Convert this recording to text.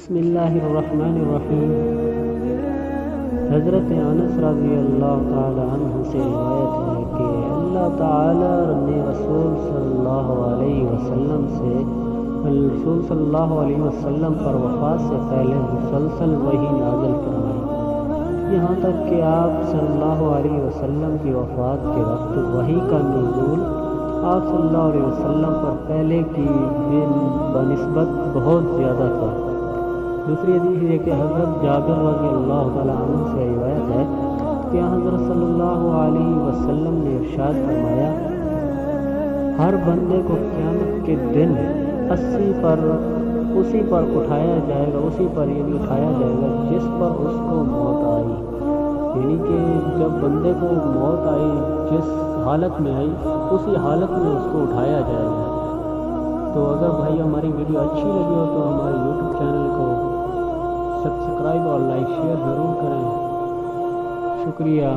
بسم اللہ الرحمن الرحیم۔ حضرت انس رضی اللہ تعالی عنہ سے روایت ہے کہ اللہ تعالی نے رسول صلی اللہ علیہ وسلم پر وفات سے پہلے مسلسل وحی نازل فرمائی، یہاں تک کہ آپ صلی اللہ علیہ وسلم کی وفات کے وقت وحی کا نزول آپ صلی اللہ علیہ وسلم پر پہلے کی بنسبت بہت زیادہ تھا۔ دوسری حدیث یہ کہ حضرت جابر رضی اللہ تعالیٰ عنہ سے روایت ہے کہ حضرت صلی اللہ علیہ وسلم نے ارشاد فرمایا، ہر بندے کو قیامت کے دن اسی پر اٹھایا جائے گا، اٹھایا جائے گا جس پر اس کو موت آئی، یعنی کہ جب بندے کو موت آئی جس حالت میں آئی اسی حالت میں اس کو اٹھایا جائے گا۔ تو اگر بھائی ہماری ویڈیو اچھی لگی ہو تو ہمارے یوٹیوب چینل کو سبسکرائب اور لائک شیئر ضرور کریں۔ شکریہ۔